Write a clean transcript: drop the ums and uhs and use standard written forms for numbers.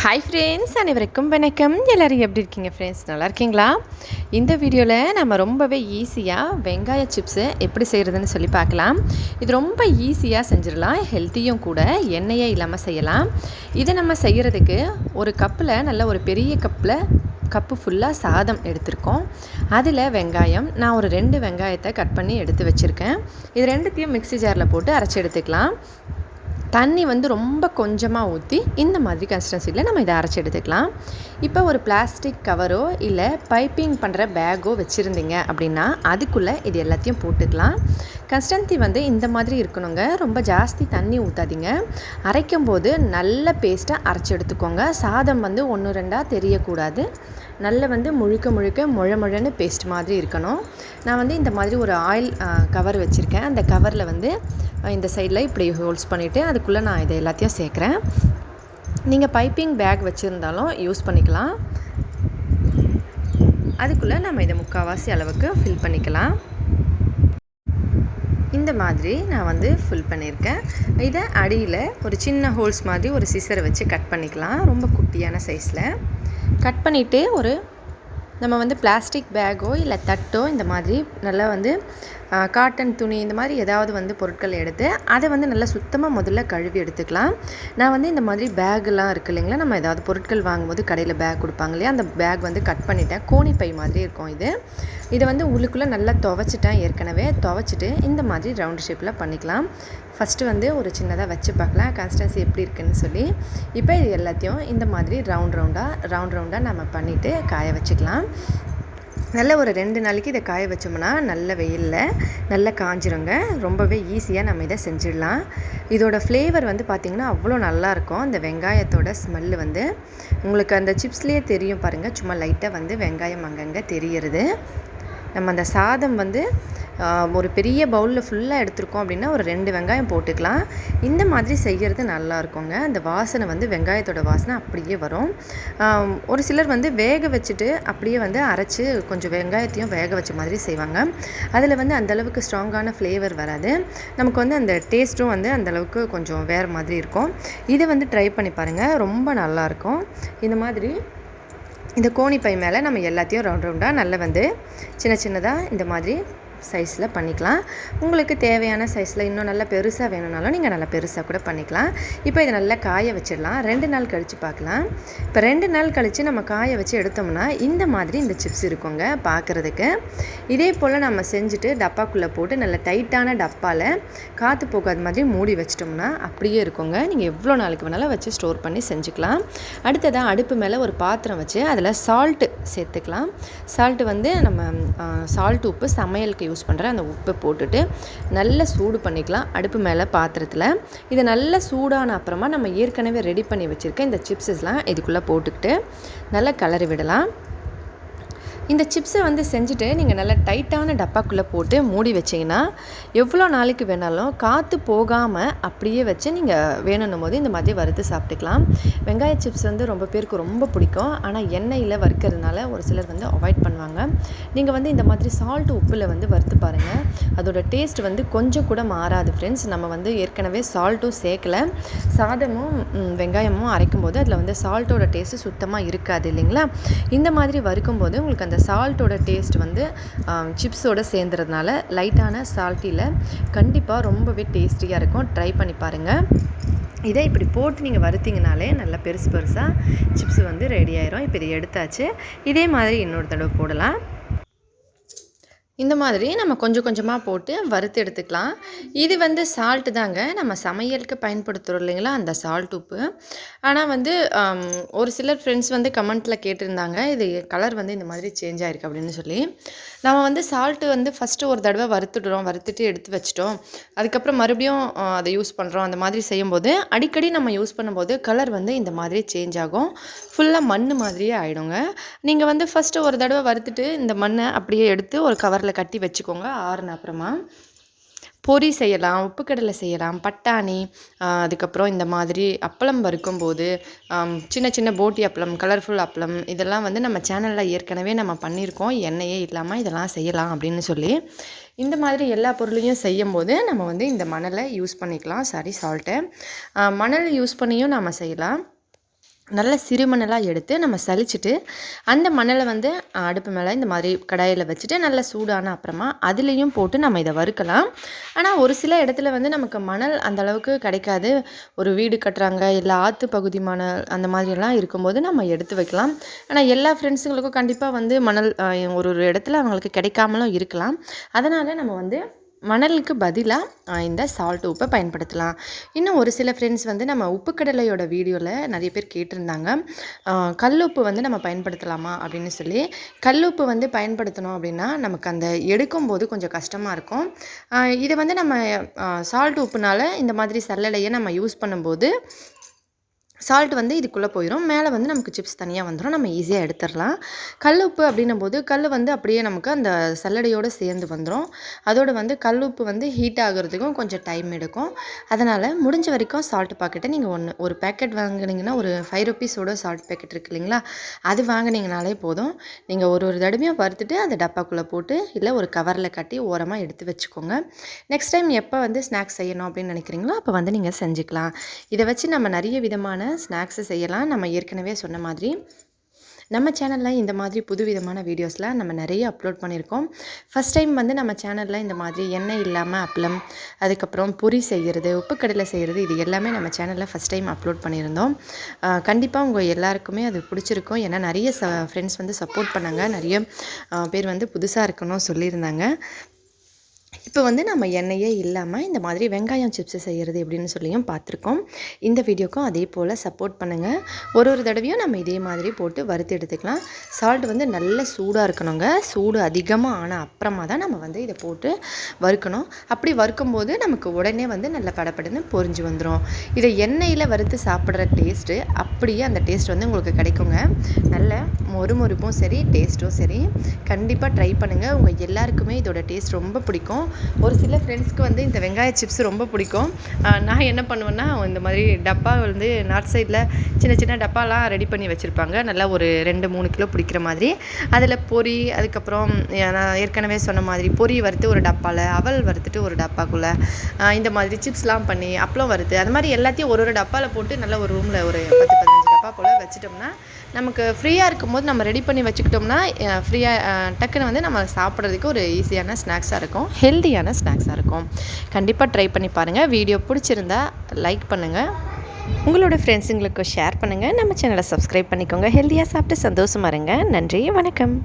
Hi friends, அனைவருக்கும் வணக்கம். எல்லோரும் எப்படி இருக்கீங்க ஃப்ரெண்ட்ஸ்? நல்லா இருக்கீங்களா? இந்த வீடியோவில் நம்ம ரொம்பவே ஈஸியாக வெங்காய சிப்ஸு எப்படி செய்கிறதுன்னு சொல்லி பார்க்கலாம். இது ரொம்ப ஈஸியாக செஞ்சிடலாம், ஹெல்த்தியும் கூட, எண்ணெயே இல்லாமல் செய்யலாம். இதை நம்ம செய்கிறதுக்கு ஒரு கப்பில், நல்ல ஒரு பெரிய கப்பு ஃபுல்லாக சாதம் எடுத்திருக்கோம். அதில் வெங்காயம், நான் ஒரு 2 வெங்காயத்தை கட் பண்ணி எடுத்து வச்சுருக்கேன். இது ரெண்டுத்தையும் மிக்ஸி ஜாரில் போட்டு அரைச்சி எடுத்துக்கலாம். தண்ணி வந்து ரொம்ப கொஞ்சமாக ஊற்றி இந்த மாதிரி கன்சிஸ்டன்சியில் நம்ம இதை அரைச்சி எடுத்துக்கலாம். இப்போ ஒரு பிளாஸ்டிக் கவரோ இல்லை பைப்பிங் பண்ணுற பேக்கோ வச்சுருந்தீங்க அப்படின்னா அதுக்குள்ளே இது எல்லாத்தையும் போட்டுக்கலாம். கன்சிஸ்டன்சி வந்து இந்த மாதிரி இருக்கணுங்க. ரொம்ப ஜாஸ்தி தண்ணி ஊற்றாதீங்க. அரைக்கும் போது நல்ல பேஸ்ட்டாக அரைச்சி எடுத்துக்கோங்க. சாதம் வந்து 1-2 தெரியக்கூடாது. நல்ல வந்து முழுக்க முழன்னு பேஸ்ட் மாதிரி இருக்கணும். நான் வந்து இந்த மாதிரி ஒரு ஆயில் கவர் வச்சுருக்கேன். அந்த கவரில் வந்து இந்த சைடில் இப்படி ஹோல்ஸ் பண்ணிவிட்டு அதுக்குள்ளே நான் இதை எல்லாத்தையும் சேர்க்குறேன். நீங்கள் பைப்பிங் பேக் வச்சுருந்தாலும் யூஸ் பண்ணிக்கலாம். அதுக்குள்ளே நம்ம இதை முக்கால்வாசி அளவுக்கு ஃபில் பண்ணிக்கலாம். இந்த மாதிரி நான் வந்து ஃபில் பண்ணியிருக்கேன். இதை அடியில் ஒரு சின்ன ஹோல்ஸ் மாதிரி ஒரு சிசரை வச்சு கட் பண்ணிக்கலாம். ரொம்ப குட்டியான சைஸில் கட் பண்ணிவிட்டு நம்ம வந்து பிளாஸ்டிக் பேக்கோ இல்லை தட்டோ இந்த மாதிரி நல்லா வந்து காட்டன் துணி இந்த மாதிரி ஏதாவது வந்து பொருட்கள் எடுத்து அதை வந்து நல்லா சுத்தமாக முதல்ல கழுவி எடுத்துக்கலாம். நான் வந்து இந்த மாதிரி பேக்கெலாம் இருக்குது இல்லைங்களா, நம்ம ஏதாவது பொருட்கள் வாங்கும்போது கடையில் பேக் கொடுப்பாங்க இல்லையா, அந்த பேக் வந்து கட் பண்ணிட்டேன். கோணி பை மாதிரி இருக்கும் இதை வந்து உள்ளுக்குள்ளே நல்லா துவைச்சிட்டேன். ஏற்கனவே துவைச்சிட்டு இந்த மாதிரி ரவுண்ட் ஷேப்பில் பண்ணிக்கலாம். ஃபஸ்ட்டு வந்து ஒரு சின்னதாக வச்சு பார்க்கலாம் கன்சிஸ்டன்சி எப்படி இருக்குதுன்னு சொல்லி. இப்போ இது எல்லாத்தையும் இந்த மாதிரி ரவுண்ட் ரவுண்டாக நம்ம பண்ணிவிட்டு காய வச்சுக்கலாம். நல்ல ஒரு 2 நாளைக்கு இதை காய வச்சோம்னா நல்ல வெயிலில் நல்லா காஞ்சிருங்க. ரொம்பவே ஈஸியாக நம்ம இதை செஞ்சிடலாம். இதோட ஃப்ளேவர் வந்து பார்த்திங்கன்னா அவ்வளோ நல்லாயிருக்கும். அந்த வெங்காயத்தோட ஸ்மெல்லு வந்து உங்களுக்கு அந்த சிப்ஸ்லேயே தெரியும் பாருங்கள். சும்மா லைட்டாக வந்து வெங்காயம் அங்கங்கே தெரிகிறது. நம்ம அந்த சாதம் வந்து ஒரு பெரிய பவுலில் ஃபுல்லாக எடுத்துருக்கோம் அப்படின்னா ஒரு 2 வெங்காயம் போட்டுக்கலாம். இந்த மாதிரி செய்கிறது நல்லா இருக்குங்க. அந்த வாசனை வந்து வெங்காயத்தோட வாசனை அப்படியே வரும். ஒரு சிலர் வந்து வேக வச்சுட்டு அப்படியே வந்து அரைச்சி கொஞ்சம் வெங்காயத்தையும் வேக வச்ச மாதிரி செய்வாங்க. அதில் வந்து அந்தளவுக்கு ஸ்ட்ராங்கான ஃப்ளேவர் வராது. நமக்கு வந்து அந்த டேஸ்ட்டும் வந்து அந்தளவுக்கு கொஞ்சம் வேறு மாதிரி இருக்கும். இதை வந்து ட்ரை பண்ணி பாருங்கள், ரொம்ப நல்லாயிருக்கும். இந்த மாதிரி இந்த கோணி பை மேலே நம்ம எல்லாத்தையும் ரவுண்டாக நல்லா வந்து சின்னதாக இந்த மாதிரி சைஸில் பண்ணிக்கலாம். உங்களுக்கு தேவையான சைஸில் இன்னும் நல்லா பெருசாக வேணும்னாலும் நீங்கள் நல்லா பெருசாக கூட பண்ணிக்கலாம். இப்போ இதை நல்லா காய வச்சிடலாம். 2 நாள் கழித்து பார்க்கலாம். இப்போ 2 நாள் கழித்து நம்ம காய வச்சு எடுத்தோம்னா இந்த மாதிரி இந்த சிப்ஸ் இருக்குங்க பார்க்குறதுக்கு. இதே போல் நம்ம செஞ்சுட்டு டப்பாக்குள்ளே போட்டு நல்ல டைட்டான டப்பாவில் காற்று போகாத மாதிரி மூடி வச்சிட்டோம்னா அப்படியே இருக்குங்க. நீங்கள் எவ்வளோ நாளைக்கு வேணாலும் வச்சு ஸ்டோர் பண்ணி செஞ்சுக்கலாம். அடுத்ததாக அடுப்பு மேலே ஒரு பாத்திரம் வச்சு அதில் சால்ட்டு சேர்த்துக்கலாம். சால்ட்டு வந்து நம்ம சால்ட் உப்பு சமையலுக்கு யூஸ் பண்ணுற அந்த உப்பை போட்டுட்டு நல்லா சூடு பண்ணிக்கலாம் அடுப்பு மேலே பாத்திரத்தில். இது நல்லா சூடான அப்புறமா நம்ம ஏற்கனவே ரெடி பண்ணி வச்சுருக்க இந்த சிப்ஸஸ்லாம் இதுக்குள்ளே போட்டுக்கிட்டு நல்லா கிளறி விடலாம். இந்த சிப்ஸை வந்து செஞ்சுட்டு நீங்கள் நல்லா டைட்டான டப்பாக்குள்ளே போட்டு மூடி வச்சிங்கன்னா எவ்வளோ நாளைக்கு வேணாலும் காற்று போகாமல் அப்படியே வச்சு நீங்கள் வேணும்னும் போது இந்த மாதிரி வறுத்து சாப்பிட்டுக்கலாம். வெங்காய சிப்ஸ் வந்து ரொம்ப பேருக்கு ரொம்ப பிடிக்கும். ஆனால் எண்ணெயில் வறுக்கிறதுனால ஒரு சிலர் வந்து அவாய்ட் பண்ணுவாங்க. நீங்கள் வந்து இந்த மாதிரி சால்ட் உப்பில் வந்து வறுத்து பாருங்கள். அதோட டேஸ்ட் வந்து கொஞ்சம் கூட மாறாது ஃப்ரெண்ட்ஸ். நம்ம வந்து ஏற்கனவே சால்ட்டும் சேர்க்கலை. சாதமும் வெங்காயமும் அரைக்கும் போது அதில் வந்து சால்ட்டோட டேஸ்ட்டு சுத்தமாக இருக்காது இல்லைங்களா. இந்த மாதிரி வறுக்கும்போது உங்களுக்கு அந்த சால்ட்டோட டேஸ்ட் வந்து சிப்ஸோடு சேர்ந்துறதுனால லைட்டான சால்ட்டில் கண்டிப்பாக ரொம்பவே டேஸ்டியாக இருக்கும். ட்ரை பண்ணி பாருங்கள். இதை இப்படி போட்டு நீங்கள் வறுத்திங்கனாலே நல்லா பெருசாக சிப்ஸ் வந்து ரெடி ஆயிரும். இப்போ இதை எடுத்தாச்சு. இதே மாதிரி இன்னொரு தடவை போடலாம். இந்த மாதிரி நம்ம கொஞ்சமாக போட்டு வறுத்து எடுத்துக்கலாம். இது வந்து சால்ட்டு தாங்க, நம்ம சமையலுக்கு பயன்படுத்துகிறோம் இல்லைங்களா அந்த சால்ட் உப்பு. ஆனால் வந்து ஒரு சிலர் ஃப்ரெண்ட்ஸ் வந்து கமெண்ட்டில் கேட்டிருந்தாங்க, இது கலர் வந்து இந்த மாதிரி சேஞ்ச் ஆகிருக்கு அப்படின்னு சொல்லி. நம்ம வந்து சால்ட்டு வந்து ஃபஸ்ட்டு ஒரு தடவை வறுத்துட்டு எடுத்து வச்சிட்டோம். அதுக்கப்புறம் மறுபடியும் அதை யூஸ் பண்ணுறோம். அந்த மாதிரி செய்யும்போது அடிக்கடி நம்ம யூஸ் பண்ணும்போது கலர் வந்து இந்த மாதிரி சேஞ்ச் ஆகும். ஃபுல்லாக மண் மாதிரியே ஆகிடுங்க. நீங்கள் வந்து ஃபஸ்ட்டு ஒரு தடவை வறுத்துட்டு இந்த மண்ணை அப்படியே எடுத்து ஒரு கவரில் கட்டி வச்சுக்கோங்க. ஆறுன அப்புறமா பொரி செய்யலாம், உப்புக்கடலை செய்யலாம், பட்டாணி, அதுக்கப்புறம் இந்த மாதிரி அப்பளம் வறுக்கும்போது சின்ன போட்டி அப்பளம், கலர்ஃபுல் அப்பளம் இதெல்லாம் வந்து நம்ம சேனலில் ஏற்கனவே நம்ம பண்ணியிருக்கோம். எண்ணெயே இல்லாமல் இதெல்லாம் செய்யலாம் அப்படின்னு சொல்லி. இந்த மாதிரி எல்லா பொருளையும் செய்யும்போது நம்ம வந்து இந்த மணலை யூஸ் பண்ணிக்கலாம். சால்ட்டை மணல் யூஸ் பண்ணியும் நம்ம செய்யலாம். நல்ல சிறு மணலாக எடுத்து நம்ம சலிச்சுட்டு அந்த மணலை வந்து அடுப்பு மேலே இந்த மாதிரி கடாயில் வச்சுட்டு நல்லா சூடான அப்புறமா அதுலேயும் போட்டு நம்ம இதை வறுக்கலாம். ஆனால் ஒரு சில இடத்துல வந்து நமக்கு மணல் அந்த அளவுக்கு கிடைக்காது. ஒரு வீடு கட்டுறாங்க இல்லை ஆற்று பகுதி மணல் அந்த மாதிரியெல்லாம் இருக்கும்போது நம்ம எடுத்து வைக்கலாம். ஆனால் எல்லா ஃப்ரெண்ட்ஸுங்களுக்கும் கண்டிப்பாக வந்து மணல் ஒரு ஒரு இடத்துல அவங்களுக்கு கிடைக்காமலும் இருக்கலாம். அதனால் நம்ம வந்து மணலுக்கு பதிலாக இந்த சால்ட் உப்பை பயன்படுத்தலாம். இன்னும் ஒரு சில ஃப்ரெண்ட்ஸ் வந்து நம்ம உப்பு கடலையோட வீடியோவில் நிறைய பேர் கேட்டிருந்தாங்க, கல்லுப்பு வந்து நம்ம பயன்படுத்தலாமா அப்படின்னு சொல்லி. கல்லுப்பு வந்து பயன்படுத்தணும் அப்படின்னா நமக்கு அந்த எடுக்கும்போது கொஞ்சம் கஷ்டமாக இருக்கும். இதை வந்து நம்ம சால்ட் உப்புனால இந்த மாதிரி சல்லடையை நம்ம யூஸ் பண்ணும்போது சால்ட் வந்து இதுக்குள்ளே போயிடும். மேலே வந்து நமக்கு சிப்ஸ் தனியாக வந்துடும். நம்ம ஈஸியாக எடுத்துடலாம். கல் உப்பு அப்படின்னும் போது கல் வந்து அப்படியே நமக்கு அந்த சல்லடையோடு சேர்ந்து வந்துடும். அதோடு வந்து கல் உப்பு வந்து ஹீட் ஆகிறதுக்கும் கொஞ்சம் டைம் எடுக்கும். அதனால் முடிஞ்ச வரைக்கும் சால்ட் பாக்கெட்டை நீங்கள் ஒரு பேக்கெட் வாங்கினீங்கன்னா ஒரு ₹5 சால்ட் பேக்கெட் இருக்குது இல்லைங்களா, அது வாங்கினீங்கனாலே போதும். நீங்கள் ஒரு ஒரு தடவையும் வறுத்துட்டு அந்த டப்பாக்குள்ளே போட்டு இல்லை ஒரு கவரில் கட்டி ஓரமாக எடுத்து வச்சுக்கோங்க. நெக்ஸ்ட் டைம் எப்போ வந்து ஸ்நாக்ஸ் செய்யணும் அப்படின்னு நினைக்கிறீங்களோ அப்போ வந்து நீங்கள் செஞ்சுக்கலாம். இதை வச்சு நம்ம நிறைய விதமான ஸ்நாக்ஸு செய்யலாம். நம்ம ஏற்கனவே சொன்ன மாதிரி நம்ம சேனலில் இந்த மாதிரி புதுவிதமான வீடியோஸ்லாம் நம்ம நிறைய அப்லோட் பண்ணியிருக்கோம். ஃபஸ்ட் டைம் வந்து நம்ம சேனலில் இந்த மாதிரி எண்ணெய் இல்லாமல் அப்பளம், அதுக்கப்புறம் பொரி செய்கிறது, உப்பு கடலை செய்கிறது, இது எல்லாமே நம்ம சேனலில் ஃபஸ்ட் டைம் அப்லோட் பண்ணியிருந்தோம். கண்டிப்பாக உங்கள் எல்லாருக்குமே அது பிடிச்சிருக்கும். ஏன்னா நிறைய ஃப்ரெண்ட்ஸ் வந்து சப்போர்ட் பண்ணாங்க. நிறைய பேர் வந்து புதுசாக இருக்கணும் சொல்லியிருந்தாங்க. இப்போ வந்து நம்ம எண்ணெயே இல்லாமல் இந்த மாதிரி வெங்காயம் சிப்ஸு செய்கிறது எப்படின்னு சொல்லியும் பார்த்துருக்கோம். இந்த வீடியோக்கும் அதே போல் சப்போர்ட் பண்ணுங்கள். ஒரு ஒரு தடவையும் நம்ம இதே மாதிரி போட்டு வறுத்து எடுத்துக்கலாம். சால்ட் வந்து நல்ல சூடாக இருக்கணுங்க. சூடு அதிகமாக ஆன அப்புறமா தான் நம்ம வந்து இதை போட்டு வறுக்கணும். அப்படி வறுக்கும்போது நமக்கு உடனே வந்து நல்ல படப்படன்னு பொரிஞ்சு வந்துடும். இதை எண்ணெயில் வறுத்து சாப்பிட்ற டேஸ்ட்டு அப்படியே அந்த டேஸ்ட் வந்து உங்களுக்கு கிடைக்குங்க. நல்ல மொறுமொறுப்பும் சரி, டேஸ்ட்டும் சரி. கண்டிப்பாக ட்ரை பண்ணுங்கள். உங்கள் எல்லாருக்குமே இதோட டேஸ்ட் ரொம்ப பிடிக்கும். ஒரு சில ஃப்ரெண்ட்ஸ்க்கு வந்து இந்த வெங்காய சிப்ஸ் ரொம்ப பிடிக்கும். நான் என்ன பண்ணுவேன்னா இந்த மாதிரி டப்பா வந்து நார்த் சைடில் சின்ன சின்ன டப்பாலாம் ரெடி பண்ணி வச்சுருப்பாங்க. நல்லா ஒரு 2-3 கிலோ பிடிக்கிற மாதிரி. அதில் பொரி, அதுக்கப்புறம் நான் ஏற்கனவே சொன்ன மாதிரி பொரி வறுத்து ஒரு டப்பாவில், அவல் வறுத்துட்டு ஒரு டப்பாக்குள்ளே, இந்த மாதிரி சிப்ஸ்லாம் பண்ணி அப்பளம் வறுத்து அது மாதிரி எல்லாத்தையும் ஒரு ஒரு டப்பாவில் போட்டு நல்லா ஒரு ரூமில் ஒரு 10-15 டப்பா போல் வச்சுட்டோம்னா நமக்கு ஃப்ரீயாக இருக்கும்போது நம்ம ரெடி பண்ணி வச்சுக்கிட்டோம்னா ஃப்ரீயாக டக்குன்னு வந்து நம்ம சாப்பிட்றதுக்கு ஒரு ஈஸியான ஸ்நாக்ஸாக இருக்கும், ஹெல்த்தியான ஸ்நாக்ஸாக இருக்கும். கண்டிப்பாக ட்ரை பண்ணி பாருங்கள். வீடியோ பிடிச்சிருந்தா லைக் பண்ணுங்கள், உங்களோட ஃப்ரெண்ட்ஸுங்களுக்கு ஷேர் பண்ணுங்கள், நம்ம சேனலை சப்ஸ்கிரைப் பண்ணிக்கோங்க. ஹெல்த்தியாக சாப்பிட்டு சந்தோஷமாக இருங்க. நன்றி, வணக்கம்.